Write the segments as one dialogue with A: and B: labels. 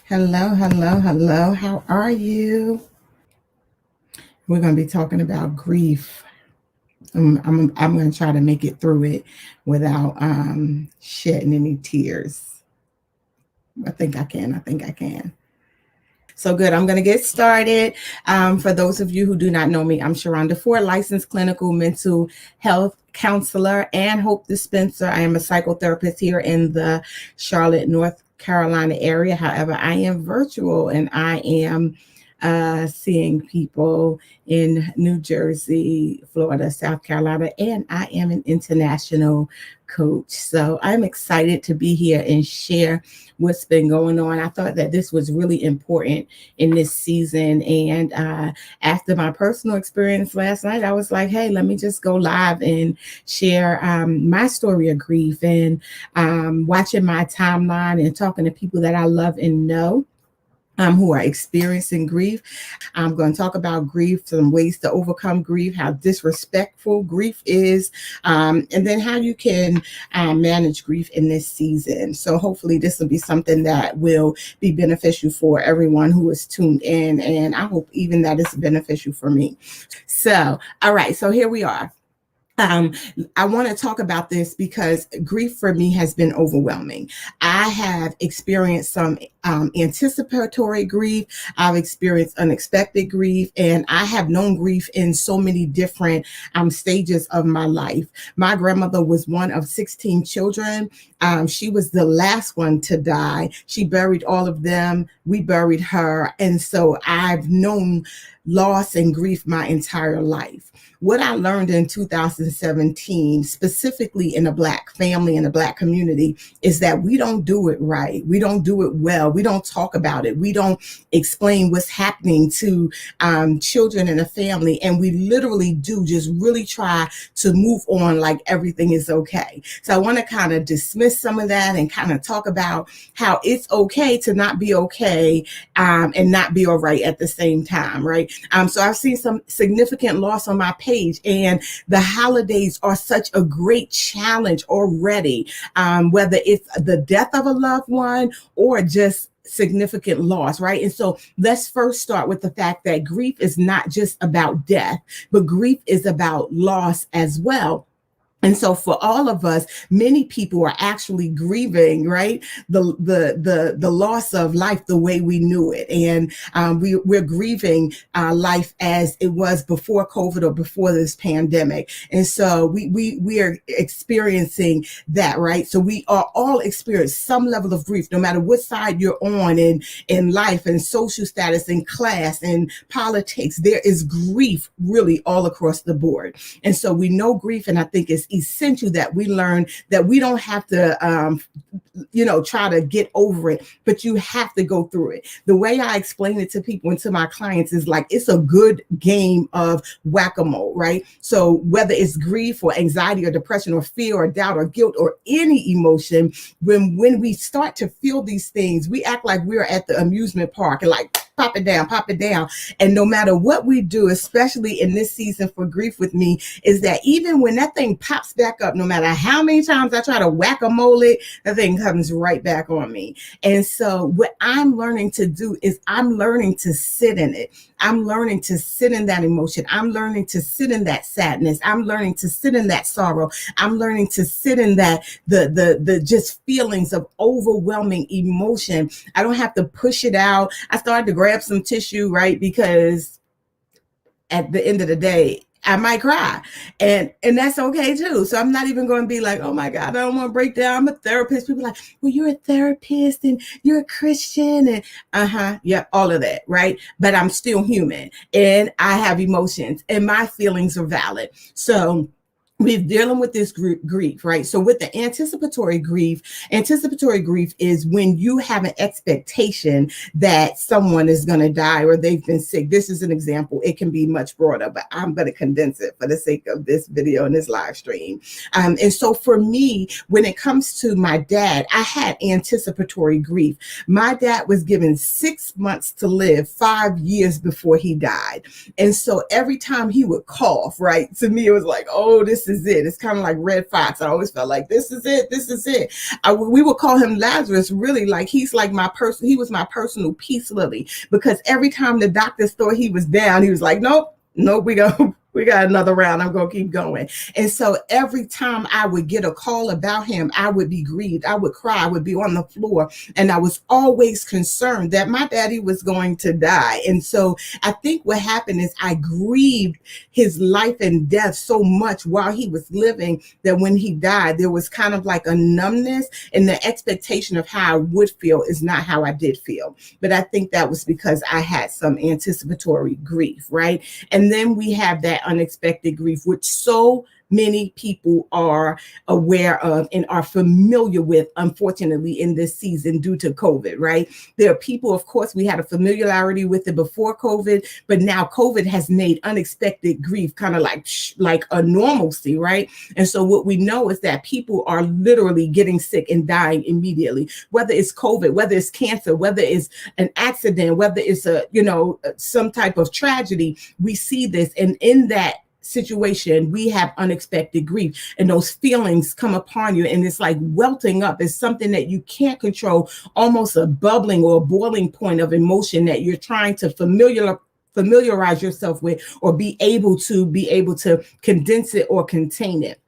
A: Hello, hello, hello. How are you? We're going to be talking about grief. I'm going to try to make it through it without shedding any tears. I think I can. I think I can. So good. I'm going to get started. For those of you who do not know me, I'm Sharhonda Ford, licensed clinical mental health counselor and hope dispenser. I am a psychotherapist here in the Charlotte, North Carolina area. However, I am virtual and I am seeing people in New Jersey, Florida, South Carolina, and I am an international coach. So I'm excited to be here and share what's been going on. I thought that this was really important in this season. And after my personal experience last night, I was like, hey, let me just go live and share my story of grief and watching my timeline and talking to people that I love and know. Who are experiencing grief. I'm going to talk about grief, some ways to overcome grief, how disrespectful grief is, and then how you can manage grief in this season. So hopefully this will be something that will be beneficial for everyone who is tuned in, and I hope even that it's beneficial for me. So, all right, so here we are. I want to talk about this because grief for me has been overwhelming. I have experienced some anticipatory grief. I've experienced unexpected grief, and I have known grief in so many different stages of my life. My grandmother was one of 16 children. She was the last one to die. She buried all of them. We buried her. And so I've known loss and grief my entire life. What I learned in 2017, specifically in a Black family, in a Black community, is that we don't do it right. We don't do it well. We don't talk about it. We don't explain what's happening to children in a family. And we literally do just really try to move on like everything is okay. So I want to kind of dismiss some of that and kind of talk about how it's okay to not be okay and not be all right at the same time, right? So I've seen some significant loss on my page, and the holidays are such a great challenge already, whether it's the death of a loved one or just significant loss, right? And so let's first start with the fact that grief is not just about death, but grief is about loss as well. And so for all of us, many people are actually grieving, right? The loss of life the way we knew it. And we're grieving life as it was before COVID or before this pandemic. And so we are experiencing that, right? So we are all experiencing some level of grief, no matter what side you're on in life and social status and class and politics. There is grief really all across the board. And so we know grief, and I think it's essential that we learn that we don't have to try to get over it, but you have to go through it. The way I explain it to people and to my clients is like it's a good game of whack-a-mole, right? So whether it's grief or anxiety or depression or fear or doubt or guilt or any emotion, when we start to feel these things, we act like we're at the amusement park and like pop it down, pop it down. And no matter what we do, especially in this season for grief with me, is that even when that thing pops back up, no matter how many times I try to whack-a-mole it, the thing comes right back on me. And so what I'm learning to do is I'm learning to sit in it. I'm learning to sit in that emotion. I'm learning to sit in that sadness. I'm learning to sit in that sorrow. I'm learning to sit in that the just feelings of overwhelming emotion. I don't have to push it out. I started to grab some tissue, right? Because at the end of the day, I might cry, and that's okay too. So I'm not even going to be like, oh my God, I don't want to break down. I'm a therapist. People are like, well, you're a therapist and you're a Christian and yeah, all of that, right? But I'm still human and I have emotions and my feelings are valid. So we're dealing with this grief, right? So with the anticipatory grief is when you have an expectation that someone is going to die or they've been sick. This is an example. It can be much broader, but I'm going to condense it for the sake of this video and this live stream. And so for me, when it comes to my dad, I had anticipatory grief. My dad was given 6 months to live 5 years before he died. And so every time he would cough, right, to me, it was like, oh, this this is it. It's kind of like Red Fox. I always felt like this is it. This is it. We would call him Lazarus, really, like he's like my person. He was my personal peace lily, because every time the doctors thought he was down, he was like, nope, we got another round. I'm going to keep going. And so every time I would get a call about him, I would be grieved. I would cry. I would be on the floor. And I was always concerned that my daddy was going to die. And so I think what happened is I grieved his life and death so much while he was living that when he died, there was kind of like a numbness, and the expectation of how I would feel is not how I did feel. But I think that was because I had some anticipatory grief, right? And then we have that unexpected grief, which so many people are aware of and are familiar with, unfortunately, in this season due to COVID, right? There are people, of course, we had a familiarity with it before COVID, but now COVID has made unexpected grief kind of like a normalcy, right? And so what we know is that people are literally getting sick and dying immediately, whether it's COVID, whether it's cancer, whether it's an accident, whether it's some type of tragedy. We see this, and in that situation, we have unexpected grief, and those feelings come upon you, and it's like welting up. It's something that you can't control, almost a bubbling or a boiling point of emotion that you're trying to familiarize yourself with, or be able to condense it or contain it.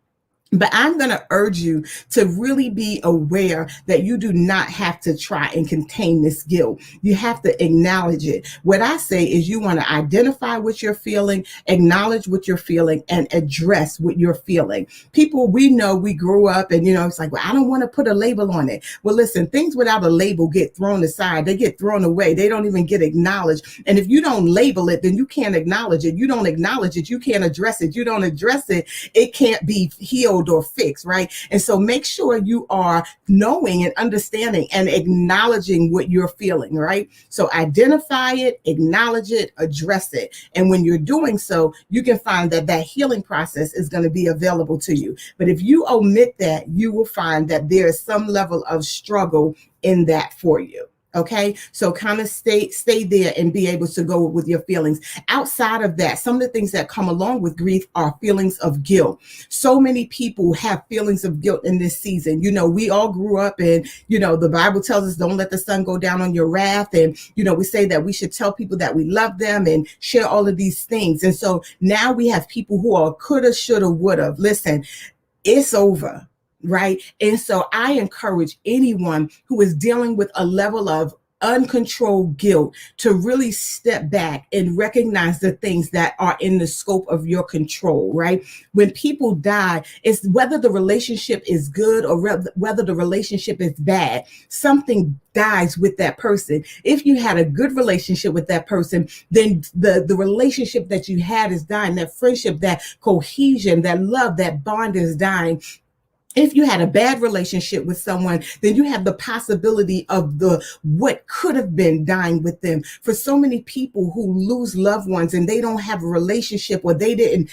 A: But I'm going to urge you to really be aware that you do not have to try and contain this guilt. You have to acknowledge it. What I say is you want to identify what you're feeling, acknowledge what you're feeling, and address what you're feeling. People, we know, we grew up and, it's like, well, I don't want to put a label on it. Well, listen, things without a label get thrown aside. They get thrown away. They don't even get acknowledged. And if you don't label it, then you can't acknowledge it. You don't acknowledge it, you can't address it. You don't address it, it can't be healed or fixed, right? And so make sure you are knowing and understanding and acknowledging what you're feeling, right? So identify it, acknowledge it, address it. And when you're doing so, you can find that healing process is going to be available to you. But if you omit that, you will find that there is some level of struggle in that for you. Okay, so kind of stay there and be able to go with your feelings. Outside of that, some of the things that come along with grief are feelings of guilt. So many people have feelings of guilt in this season. We all grew up and, the Bible tells us don't let the sun go down on your wrath. And, we say that we should tell people that we love them and share all of these things. And so now we have people who are coulda, shoulda, woulda. Listen, it's over. Right. And so I encourage anyone who is dealing with a level of uncontrolled guilt to really step back and recognize the things that are in the scope of your control, right? When people die, it's whether the relationship is good or whether the relationship is bad, something dies with that person. If you had a good relationship with that person, then the relationship that you had is dying. That friendship, that cohesion, that love, that bond is dying. If you had a bad relationship with someone, then you have the possibility of what could have been dying with them. For so many people who lose loved ones and they don't have a relationship, or they didn't,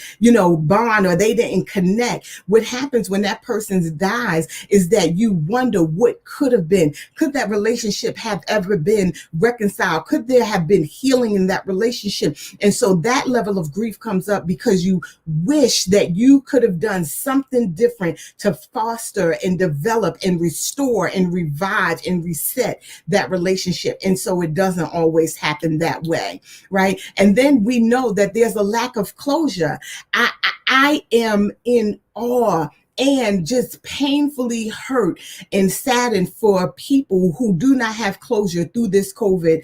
A: bond, or they didn't connect, what happens when that person dies is that you wonder what could have been. Could that relationship have ever been reconciled? Could there have been healing in that relationship? And so that level of grief comes up because you wish that you could have done something different to foster and develop and restore and revive and reset that relationship. And so it doesn't always happen that way, right? And then we know that there's a lack of closure. I am in awe and just painfully hurt and saddened for people who do not have closure through this COVID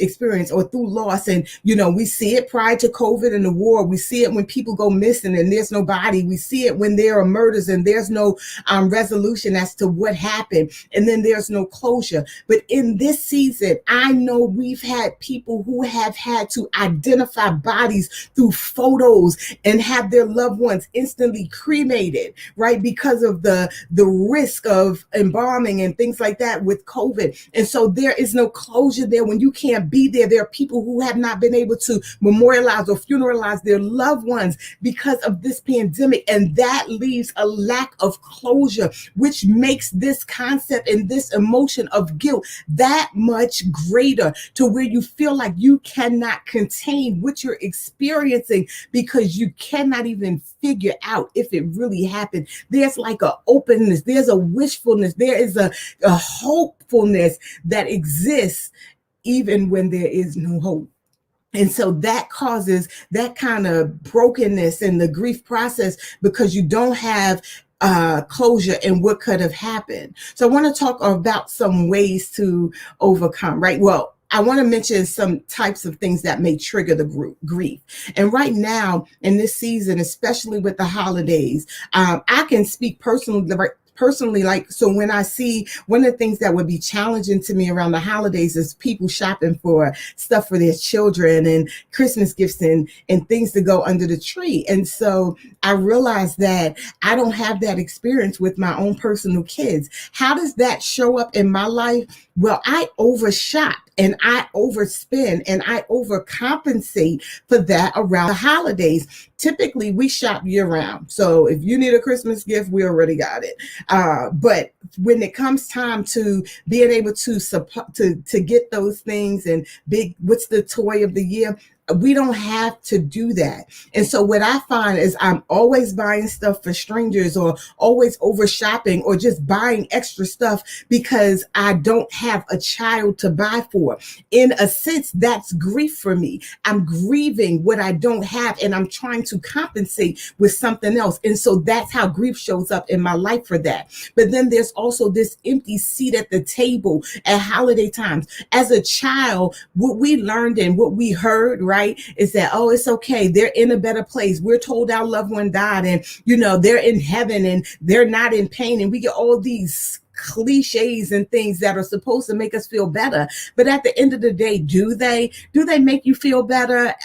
A: experience or through loss. And, we see it prior to COVID and the war. We see it when people go missing and there's no body. We see it when there are murders and there's no resolution as to what happened. And then there's no closure. But in this season, I know we've had people who have had to identify bodies through photos and have their loved ones instantly cremated, right? Because of the risk of embalming and things like that with COVID. And so there is no closure there. When you can't be there, there are people who have not been able to memorialize or funeralize their loved ones because of this pandemic. And that leaves a lack of closure, which makes this concept and this emotion of guilt that much greater, to where you feel like you cannot contain what you're experiencing because you cannot even figure out if it really happened. There's like an openness, there's a wishfulness, there is a hopefulness that exists even when there is no hope. And so that causes that kind of brokenness in the grief process because you don't have closure in what could have happened. So I want to talk about some ways to overcome, right? Well, I want to mention some types of things that may trigger the grief. And right now in this season, especially with the holidays, I can speak personally, like, so when I see, one of the things that would be challenging to me around the holidays is people shopping for stuff for their children and Christmas gifts and things to go under the tree. And so I realized that I don't have that experience with my own personal kids. How does that show up in my life? Well, I overshop and I overspend and I overcompensate for that around the holidays. Typically, we shop year round. So if you need a Christmas gift, we already got it. But when it comes time to being able to get those things and what's the toy of the year, we don't have to do that. And so what I find is I'm always buying stuff for strangers or always over shopping or just buying extra stuff because I don't have a child to buy for. In a sense, that's grief for me. I'm grieving what I don't have and I'm trying to compensate with something else. And so that's how grief shows up in my life for that. But then there's also this empty seat at the table at holiday times. As a child, what we learned and what we heard, right, is that, oh, it's okay. They're in a better place. We're told our loved one died and, they're in heaven and they're not in pain. And we get all these cliches and things that are supposed to make us feel better. But at the end of the day, do they make you feel better?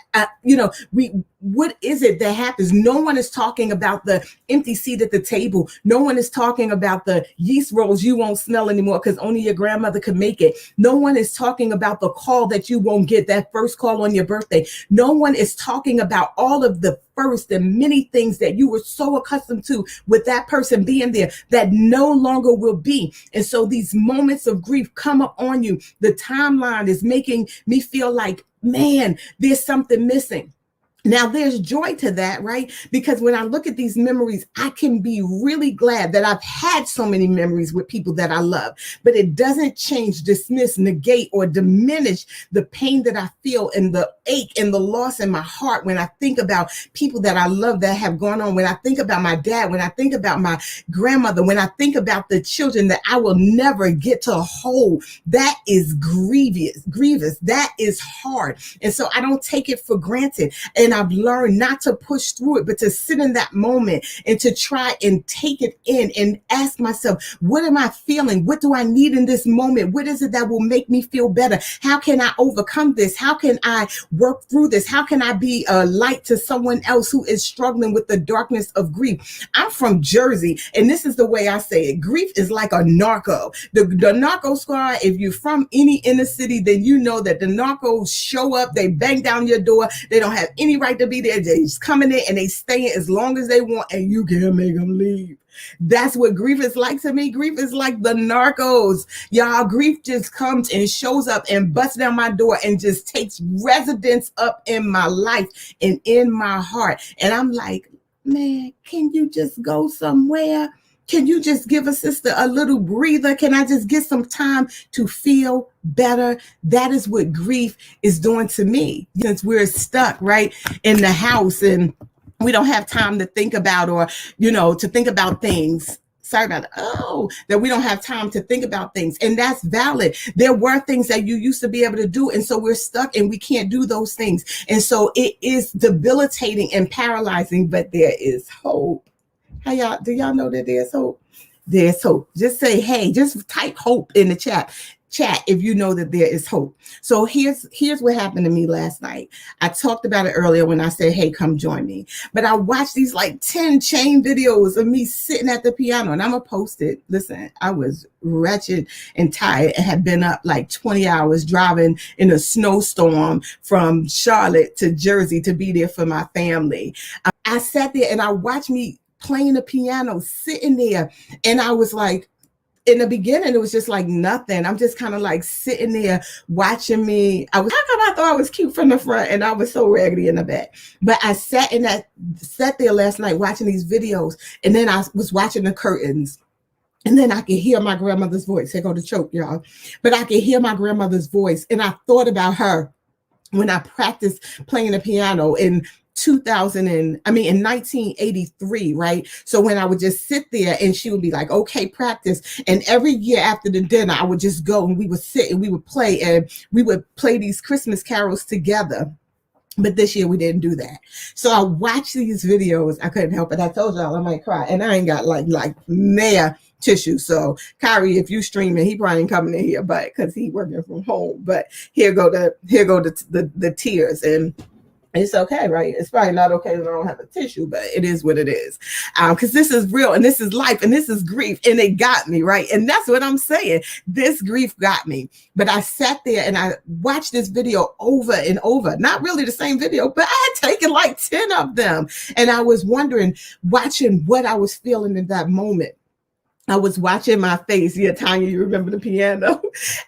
A: What is it that happens? No one is talking about the empty seat at the table. No one is talking about the yeast rolls you won't smell anymore because only your grandmother could make it. No one is talking about the call that you won't get, that first call on your birthday. No one is talking about all of the first and many things that you were so accustomed to with that person being there that no longer will be. And so these moments of grief come up on you. The timeline is making me feel like, man, there's something missing. Now, there's joy to that, right? Because when I look at these memories, I can be really glad that I've had so many memories with people that I love, but it doesn't change, dismiss, negate, or diminish the pain that I feel and the ache and the loss in my heart when I think about people that I love that have gone on, when I think about my dad, when I think about my grandmother, when I think about the children that I will never get to hold. That is grievous. That is hard. And so I don't take it for granted. And I've learned not to push through it, but to sit in that moment and to try and take it in and ask myself, what am I feeling? What do I need in this moment? What is it that will make me feel better? How can I overcome this? How can I work through this? How can I be a light to someone else who is struggling with the darkness of grief? I'm from Jersey, and this is the way I say it. Grief is like a narco. The narco squad, if you're from any inner city, then you know that the narcos show up, they bang down your door, they don't have any right to be there. They just coming in and they staying as long as they want, and you can't make them leave. That's what grief is like to me. Grief is like the narcos. Y'all, grief just comes and shows up and busts down my door and just takes residence up in my life and in my heart. And I'm like, man, can you just go somewhere? Can you just give a sister a little breather? Can I just get some time to feel better? That is what grief is doing to me. Since we're stuck right in the house and we don't have time to think about or, to think about things. Sorry about that. That we don't have time to think about things. And that's valid. There were things that you used to be able to do. And so we're stuck and we can't do those things. And so it is debilitating and paralyzing, but there is hope. Do y'all know that there's hope? There's hope. Just say, hey, just type hope in the chat. chat if you know that there is hope. So here's what happened to me last night. I talked about it earlier when I said, hey, come join me. But I watched these like 10 chain videos of me sitting at the piano, and I'm going to post it. Listen, I was wretched and tired and had been up like 20 hours driving in a snowstorm from Charlotte to Jersey to be there for my family. I sat there and I watched me playing the piano, sitting there, and I was like, in the beginning, it was just like nothing. I'm just kind of like sitting there watching me. How come I thought I was cute from the front and I was so raggedy in the back? But I sat there last night watching these videos, and then I was watching the curtains. And then I could hear my grandmother's voice. Here go the choke, y'all. But I could hear my grandmother's voice. And I thought about her when I practiced playing the piano in 1983, right? So when I would just sit there and she would be like, okay, practice. And every year after the dinner, I would just go and we would sit and we would play, and we would play these Christmas carols together. But this year we didn't do that. So I watched these videos. I couldn't help it. I told y'all I might cry, and I ain't got like nair tissue. So Kyrie, if you streaming, he probably ain't coming in here, but because he working from home. But here go the tears, and it's okay, right? It's probably not okay that I don't have a tissue, but it is what it is. Because this is real, and this is life, and this is grief, and it got me, right? And that's what I'm saying. This grief got me. But I sat there and I watched this video over and over. Not really the same video, but I had taken like 10 of them. And I was wondering, watching what I was feeling in that moment. I was watching my face. Yeah, Tanya, you remember the piano?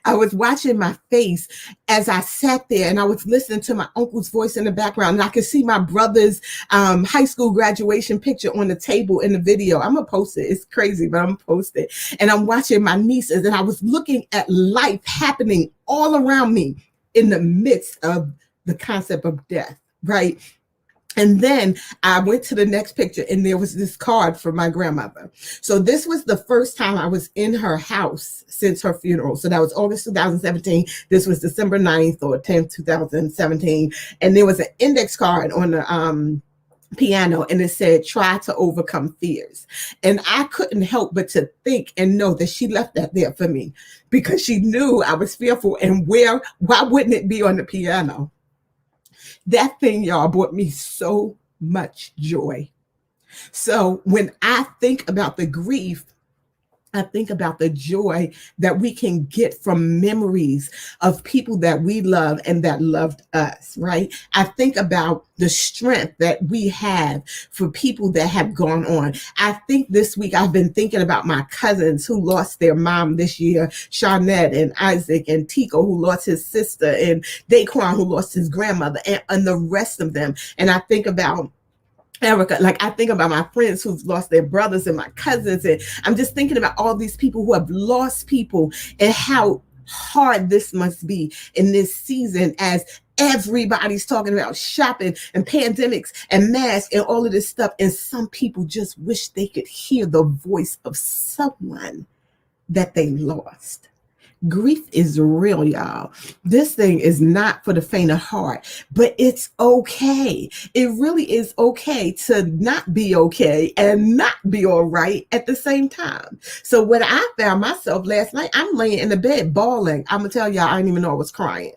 A: I was watching my face as I sat there, and I was listening to my uncle's voice in the background, and I could see my brother's high school graduation picture on the table in the video. I'm going to post it. It's crazy, but I'm going to post it. And I'm watching my nieces, and I was looking at life happening all around me in the midst of the concept of death, right? And then I went to the next picture, and there was this card from my grandmother. So this was the first time I was in her house since her funeral. So that was August 2017. This was December 9th or 10th, 2017. And there was an index card on the piano, and it said, try to overcome fears. And I couldn't help but to think and know that she left that there for me, because she knew I was fearful, and why wouldn't it be on the piano? That thing, y'all, brought me so much joy. So when I think about the grief, I think about the joy that we can get from memories of people that we love and that loved us, right? I think about the strength that we have for people that have gone on. I think this week I've been thinking about my cousins who lost their mom this year, Shawnette and Isaac and Tico, who lost his sister, and Daquan, who lost his grandmother, and the rest of them. And I think about Erica, like I think about my friends who've lost their brothers and my cousins, and I'm just thinking about all these people who have lost people, and how hard this must be in this season as everybody's talking about shopping and pandemics and masks and all of this stuff. And some people just wish they could hear the voice of someone that they lost. Grief is real, y'all. This thing is not for the faint of heart, but it's okay. It really is okay to not be okay and not be all right at the same time. So when I found myself last night, I'm laying in the bed bawling. I'm going to tell y'all, I didn't even know I was crying.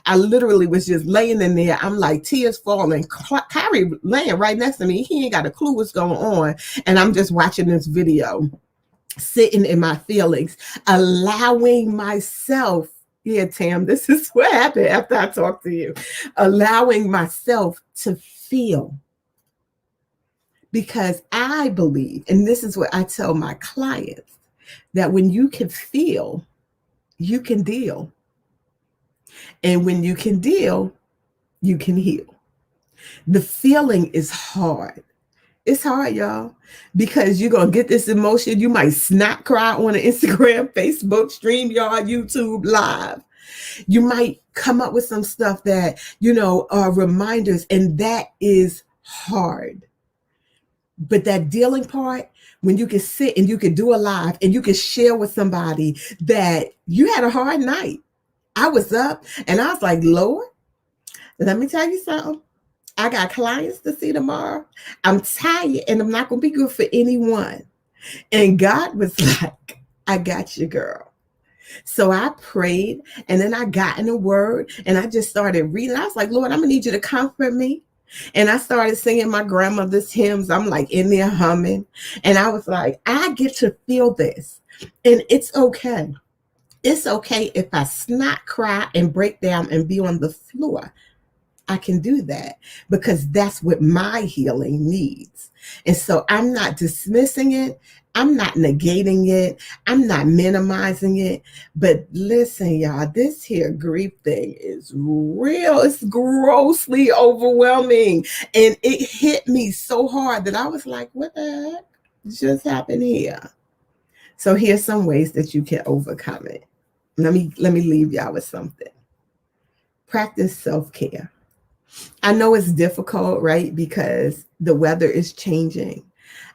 A: I literally was just laying in there. I'm like, tears falling. Kyrie laying right next to me. He ain't got a clue what's going on. And I'm just watching this video, sitting in my feelings, allowing myself, yeah, Tam, this is what happened after I talked to you, allowing myself to feel. Because I believe, and this is what I tell my clients, that when you can feel, you can deal. And when you can deal, you can heal. The feeling is hard. It's hard, y'all, because you're going to get this emotion. You might snap cry on an Instagram, Facebook, StreamYard, YouTube, live. You might come up with some stuff that, are reminders, and that is hard. But that dealing part, when you can sit and you can do a live and you can share with somebody that you had a hard night. I was up and I was like, Lord, let me tell you something. I got clients to see tomorrow. I'm tired and I'm not going to be good for anyone. And God was like, I got you, girl. So I prayed, and then I got in the word, and I just started reading. I was like, Lord, I'm going to need you to comfort me. And I started singing my grandmother's hymns. I'm like in there humming. And I was like, I get to feel this. And it's okay. It's okay if I snot, cry, and break down and be on the floor. I can do that because that's what my healing needs. And so I'm not dismissing it. I'm not negating it. I'm not minimizing it. But listen, y'all, this here grief thing is real. It's grossly overwhelming. And it hit me so hard that I was like, what the heck just happened here? So here's some ways that you can overcome it. Let me leave y'all with something. Practice self-care. I know it's difficult, right? Because the weather is changing.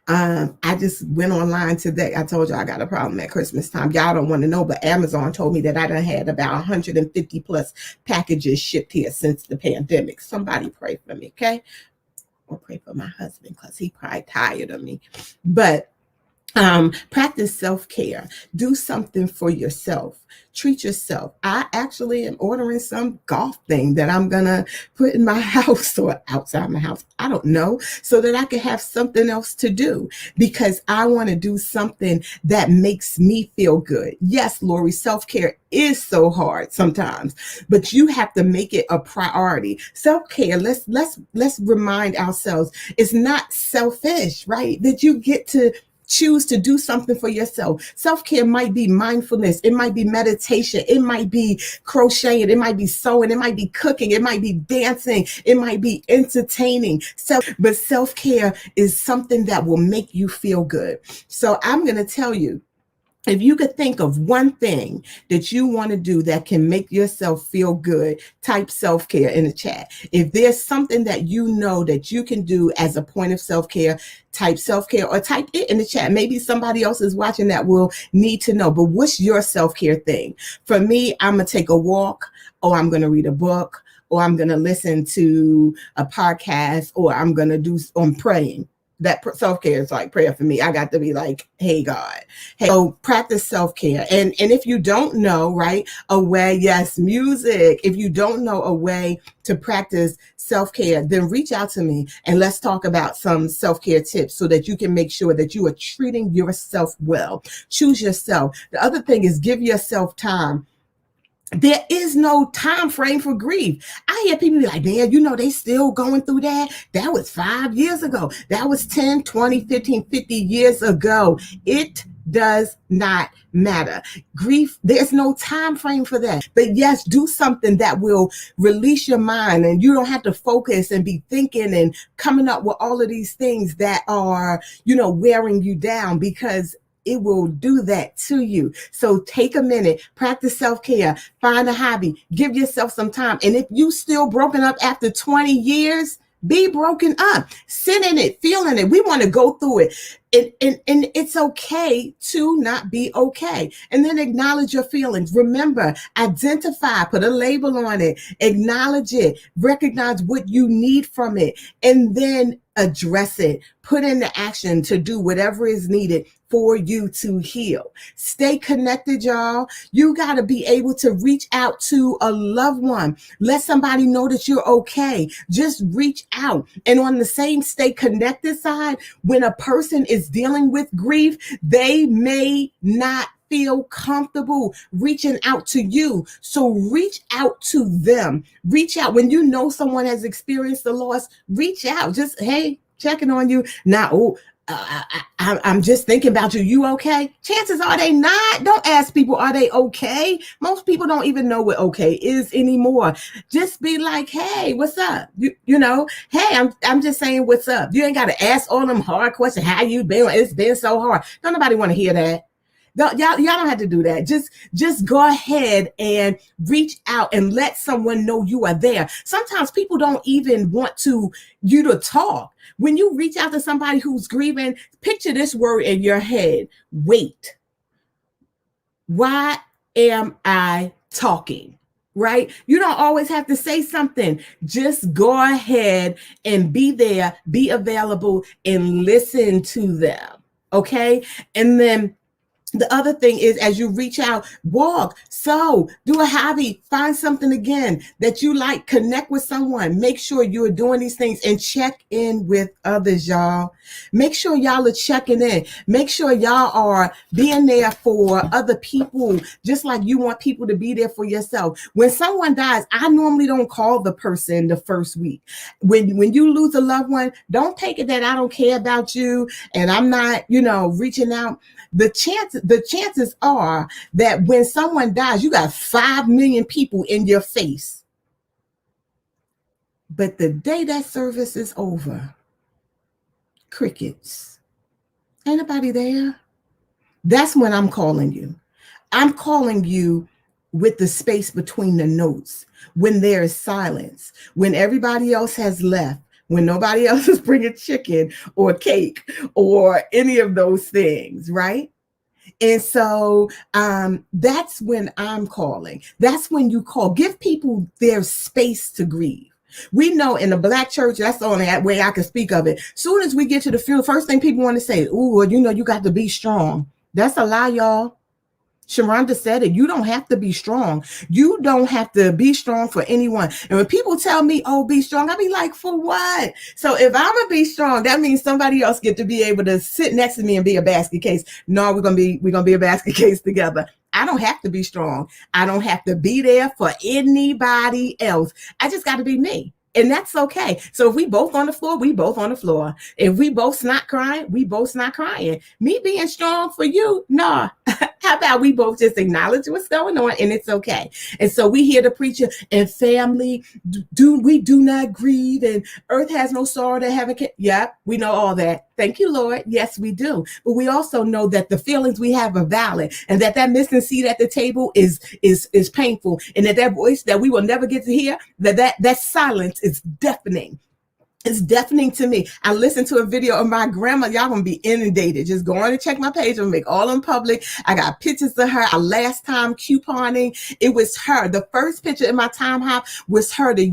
A: I just went online today. I told you I got a problem at Christmas time. Y'all don't want to know, but Amazon told me that I done had about 150 plus packages shipped here since the pandemic. Somebody pray for me, okay? Or pray for my husband because he probably tired of me. But practice self-care. Do something for yourself. Treat yourself. I actually am ordering some golf thing that I'm going to put in my house or outside my house. I don't know. So that I can have something else to do because I want to do something that makes me feel good. Yes, Lori, self-care is so hard sometimes, but you have to make it a priority. Self-care, let's remind ourselves, it's not selfish, right? That you get to choose to do something for yourself. Self-care might be mindfulness. It might be meditation. It might be crocheting. It might be sewing. It might be cooking. It might be dancing. It might be entertaining. But self-care is something that will make you feel good. So I'm going to tell you, if you could think of one thing that you want to do that can make yourself feel good, type self-care in the chat. If there's something that you know that you can do as a point of self-care, type self-care or type it in the chat. Maybe somebody else is watching that will need to know. But what's your self-care thing? For me, I'm going to take a walk, or I'm going to read a book, or I'm going to listen to a podcast, or I'm going to do I'm praying. That self-care is like prayer for me. I got to be like, hey, God. Hey, so practice self-care. And if you don't know, right, a way, yes, music. If you don't know a way to practice self-care, then reach out to me and let's talk about some self-care tips so that you can make sure that you are treating yourself well. Choose yourself. The other thing is give yourself time. There is no time frame for grief. I hear people be like, man, they still going through that. That was 5 years ago. That was 10, 20, 15, 50 years ago. It does not matter. Grief, there's no time frame for that. But yes, do something that will release your mind, and you don't have to focus and be thinking and coming up with all of these things that are, wearing you down, because it will do that to you. So take a minute, practice self-care, find a hobby, give yourself some time. And if you still broken up after 20 years, be broken up, sit in it, feeling it. We want to go through it. And it's okay to not be okay. And then acknowledge your feelings. Remember, identify, put a label on it, acknowledge it, recognize what you need from it, and then address it, put into action to do whatever is needed for you to heal. Stay connected, y'all. You got to be able to reach out to a loved one. Let somebody know that you're okay. Just reach out. And on the same stay connected side, when a person is dealing with grief, they may not feel comfortable reaching out to you. So reach out to them. Reach out. When you know someone has experienced the loss, reach out. Just, hey, checking on you. Now, I'm just thinking about you. You okay? Chances are they not. Don't ask people, are they okay? Most people don't even know what okay is anymore. Just be like, hey, what's up? Hey, I'm just saying what's up. You ain't got to ask all them hard questions. How you been? It's been so hard. Don't nobody want to hear that. Y'all don't have to do that. Just go ahead and reach out and let someone know you are there. Sometimes people don't even want you to talk. When you reach out to somebody who's grieving, picture this word in your head: wait. Why am I talking? Right? You don't always have to say something. Just go ahead and be there, be available, and listen to them. Okay? And then The other thing is, as you reach out, walk, sew, do a hobby, find something again that you like, connect with someone. Make sure you are doing these things and check in with others, y'all. Make sure y'all are checking in. Make sure y'all are being there for other people, just like you want people to be there for yourself. When someone dies, I normally don't call the person the first week. When you lose a loved one, don't take it that I don't care about you and I'm not, reaching out. The chances are that when someone dies, you got 5 million people in your face. But the day that service is over, crickets. Ain't nobody there. That's when I'm calling you. I'm calling you with the space between the notes, when there is silence, when everybody else has left, when nobody else is bringing chicken or cake or any of those things, right? And so that's when I'm calling. That's when you call. Give people their space to grieve. We know in the Black church, that's the only way I can speak of it. Soon as we get to the funeral, first thing people want to say, ooh, you got to be strong. That's a lie, y'all. Sharhonda said it. You don't have to be strong. You don't have to be strong for anyone. And when people tell me, oh, be strong, I be like, for what? So if I'm going to be strong, that means somebody else get to be able to sit next to me and be a basket case. No, we're going to be a basket case together. I don't have to be strong. I don't have to be there for anybody else. I just got to be me. And that's okay. So if we both on the floor, we both on the floor. If we both not crying, we both not crying. Me being strong for you, nah. How about we both just acknowledge what's going on and it's okay. And so we hear the preacher and family, we do not grieve and earth has no sorrow that heaven can. Yeah, we know all that. Thank you, Lord. Yes, we do. But we also know that the feelings we have are valid and that missing seat at the table is painful and that voice that we will never get to hear, that silence is deafening. It's deafening to me. I listened to a video of my grandma. Y'all gonna be inundated. Just go on and check my page and make all them public. I got pictures of her. Our last time couponing, it was her. The first picture in my time hop was her the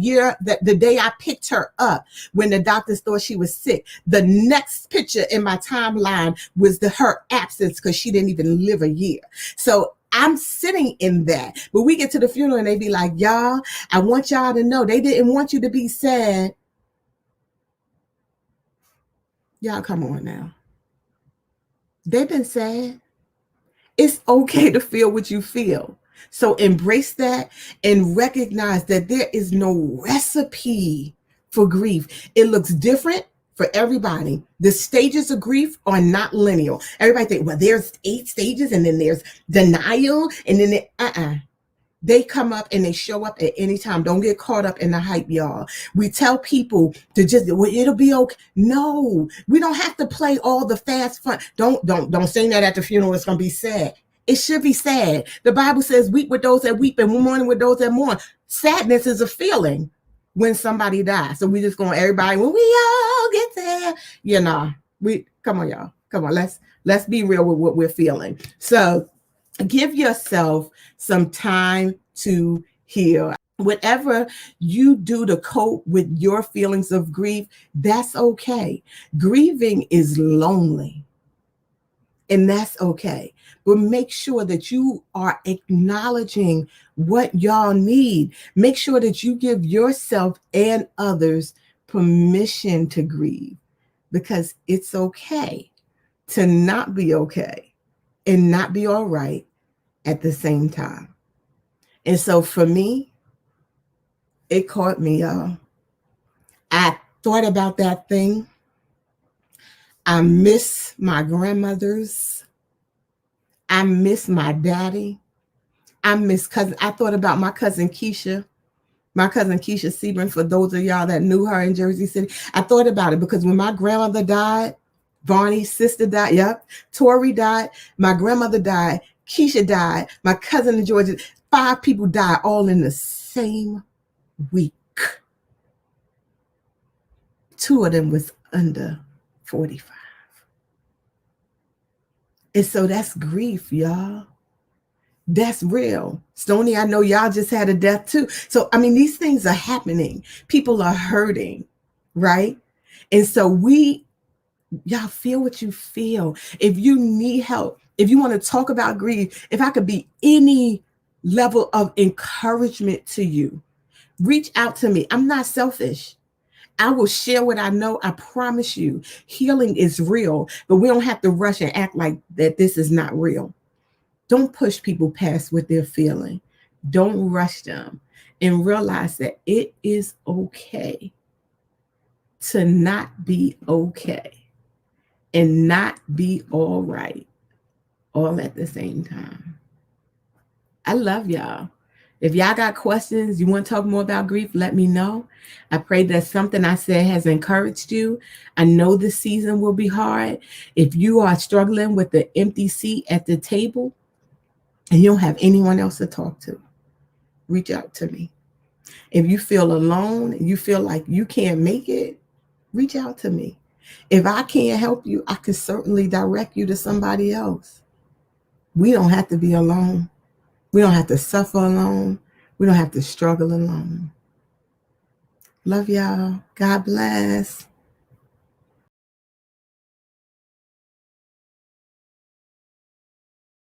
A: day I picked her up when the doctors thought she was sick. The next picture in my timeline was her absence because she didn't even live a year. So I'm sitting in that. But we get to the funeral and they be like, y'all, I want y'all to know they didn't want you to be sad. Y'all, come on now. They've been sad. It's okay to feel what you feel. So embrace that and recognize that there is no recipe for grief. It looks different for everybody. The stages of grief are not linear. Everybody think, well, there's 8 stages and then there's denial and then they come up and they show up at any time. Don't get caught up in the hype, y'all. We tell people to just, well, it'll be okay. No, we don't have to play all the fast fun. Don't sing that at the funeral. It's going to be sad. It should be sad. The Bible says, weep with those that weep and mourn with those that mourn. Sadness is a feeling when somebody dies. So we just going, everybody, when we all get there, come on, y'all. Come on, let's be real with what we're feeling. So give yourself some time to heal. Whatever you do to cope with your feelings of grief, that's okay. Grieving is lonely, and that's okay. But make sure that you are acknowledging what y'all need. Make sure that you give yourself and others permission to grieve, because it's okay to not be okay and not be all right at the same time. And so for me, it caught me, y'all. I thought about that thing. I miss my grandmothers. I miss my daddy. I miss cousin. I thought about my cousin Keisha. My cousin Keisha Sebring, for those of y'all that knew her in Jersey City. I thought about it because when my grandmother died, Barney's sister died. Yep. Tori died. My grandmother died. Keisha died. My cousin in Georgia. 5 people died all in the same week. 2 of them was under 45. And so that's grief, y'all. That's real. Stoney, I know y'all just had a death too. So, I mean, these things are happening. People are hurting, right? And so we Y'all feel what you feel. If you need help, if you want to talk about grief, if I could be any level of encouragement to you, reach out to me. I'm not selfish. I will share what I know. I promise you, healing is real, but we don't have to rush and act like that this is not real. Don't push people past what they're feeling. Don't rush them, and realize that it is okay to not be okay and not be all right all at the same time. I love y'all. If y'all got questions, you want to talk more about grief, let me know. I pray that something I said has encouraged you. I know this season will be hard. If you are struggling with the empty seat at the table and you don't have anyone else to talk to, reach out to me. If you feel alone, you feel like you can't make it, reach out to me. If I can't help you, I can certainly direct you to somebody else. We don't have to be alone. We don't have to suffer alone. We don't have to struggle alone. Love y'all. God bless.